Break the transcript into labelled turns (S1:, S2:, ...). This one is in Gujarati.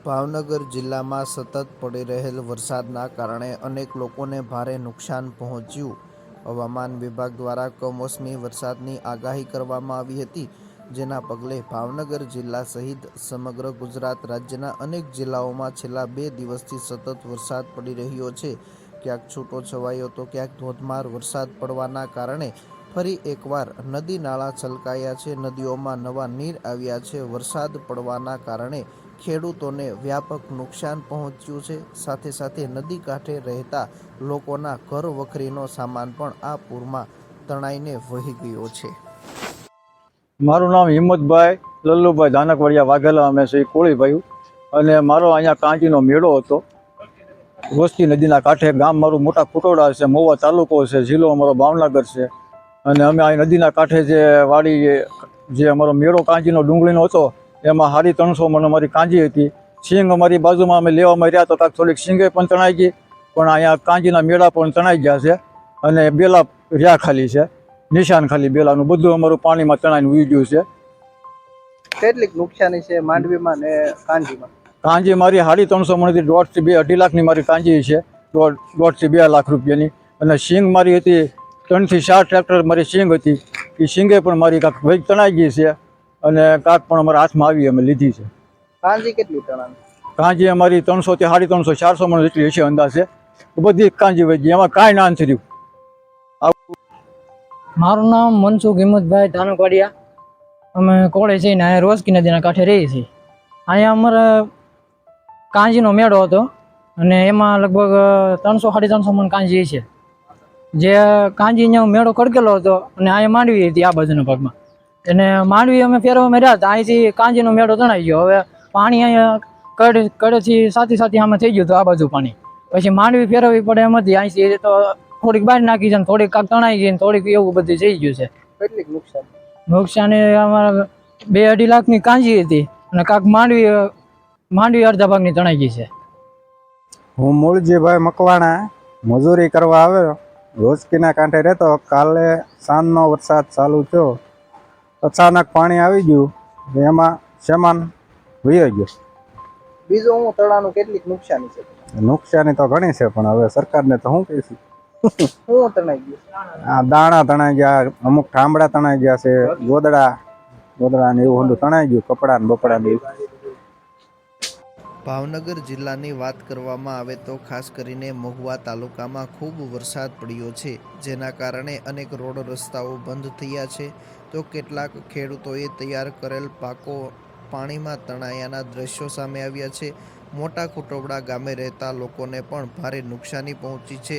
S1: ભાવનગર જિલ્લામાં સતત પડી રહેલ વરસાદના કારણે અનેક લોકોને ભારે નુકસાન પહોંચ્યું. હવામાન વિભાગ દ્વારા કમોસમી વરસાદની આગાહી કરવામાં આવી હતી, જેના પગલે ભાવનગર જિલ્લા સહિત સમગ્ર ગુજરાત રાજ્યના અનેક જિલ્લાઓમાં છેલ્લા 2 દિવસથી સતત વરસાદ પડી રહ્યો છે. ક્યાંક છૂટો છવાયો તો ક્યાંક ધોધમાર વરસાદ પડવાના કારણે ફરી એકવાર નદી નાળા છલકાયા છે. નદીઓમાં નવા નીર આવ્યા છે. વરસાદ પડવાના કારણે ખેડૂતોને વ્યાપક નુકસાન પહોંચ્યું છે. સાથે સાથે નદી કાંઠે રહેતા લોકોના ઘર વખરીનો સામાન પણ આ પૂરમાં તણાઈને વહી ગયો છે.
S2: મારું નામ હિંમતભાઈ લલ્લુભાઈ ધાનકવાડિયા વાઘેલા, અમે છે કોળીભાઈ. અને મારો અહીંયા કાંજીનો મેળો હતો. વસ્તી નદીના કાંઠે ગામ મારું મોટા કુટોડા છે, મહુવા તાલુકો છે, જિલ્લો અમારો ભાવનગર છે. અને અમે અહીં નદીના કાંઠે જે વાડી જે અમારો મેળો કાંજીનો ડુંગળીનો હતો, એમાં 350 મણ અમારી કાંજી હતી. સિંગ અમારી બાજુમાં અમે લેવામાં રહ્યા તો કાંઈક થોડીક સિંગે પણ તણાઈ ગઈ, પણ અહીંયા કાંજીના મેળા પણ તણાઈ ગયા છે. અને બેલા રહ્યા ખાલી છે, નિશાન ખાલી બેલાનું, બધું અમારું પાણીમાં તણાઈને ઉઈ ગયું છે.
S3: કેટલીક નુકસાની છે માંડવીમાં ને કાંજીમાં?
S2: કાંજી મારી 350 મણથી 1.5 થી 2.5 લાખની મારી કાંજી છે, 1.5 થી 2 લાખ રૂપિયાની. અને સિંગ મારી હતી 3 થી 4 ટ્રેક્ટર મારી સિંગ હતી, એ સિંગે પણ મારી કાંક વેગ તણાઈ ગઈ છે. અને કાંક પણ અમારા હાથમાં આવી અમે લીધી છે.
S3: કાંજી કેટલી ટણાની?
S2: કાંજી અમારી 300 થી 350, 400 મણ જેટલી હશે અંદાજે. બધી કાંજી વહી ગઈ, એમાં કાંઈ ના નથી રહ્યું.
S4: મારું નામ મનસુખ હિંમતભાઈ ધાનકવાડિયા. અમે કોળે છીએ ને અહીંયા રોજકી નદીના કાંઠે રહીએ છીએ. અહીંયા અમારે કાંજીનો મેળો હતો અને એમાં લગભગ 300-350 મણ કાંજી છે. જે કાંજી અહીંયા મેળો કડકેલો હતો અને અહીંયા માંડવી હતી આ બાજુના ભાગમાં. અને માંડવી અમે ફેરવામાં રહ્યા હતા, અહીંથી કાંજીનો મેળો તણાઈ ગયો. હવે પાણી અહીંયા કડેથી સાથે આમાં થઈ ગયું હતું, આ બાજુ પાણી. પછી માંડવી ફેરવવી પડે એમ હતી. અહીંથી તો થોડીક બહાર નાખી છે, થોડીક કાંક તણાઈ ગઈ, થોડીક એવું બધું થઈ ગયું છે.
S3: કેટલીક નુકસાન?
S4: નુકસાની અમારા 2-2.5 લાખની કાંજી હતી અને કાંક માંડવી અડધા ભાગની તણાઈ ગઈ છે.
S5: હું મૂળજીભાઈ મકવાણા મજૂરી કરવા આવ્યો, રોજકીના કાંઠે રહેતો. કાલે સાંજનો વરસાદ ચાલુ થયો, અચાનક પાણી આવી ગયું, એમાં સામાન વહી ગયો.
S3: બીજું હું તળાનું કેટલીક નુકસાની છે?
S5: નુકસાની તો ઘણી છે, પણ હવે સરકારને તો શું કહીશું.
S3: હું તણાઈ ગયું?
S5: આ દાણા તણાઈ ગયા, અમુક ઠામડા તણાઈ ગયા છે, ગોદડા ને એવું બધું તણાઈ ગયું, કપડા ને બપડા ને એવું.
S1: ભાવનગર જિલ્લાની વાત કરવામાં આવે તો ખાસ કરીને મહુવા તાલુકામાં ખૂબ વરસાદ પડ્યો છે, જેના કારણે અનેક રોડ રસ્તાઓ બંધ થયા છે. તો કેટલાક ખેડૂતોએ તૈયાર કરેલ પાકો પાણીમાં તણાયાના દ્રશ્યો સામે આવ્યા છે. મોટા કુટોબડા ગામે રહેતા લોકોને પણ ભારે નુકસાની પહોંચી છે.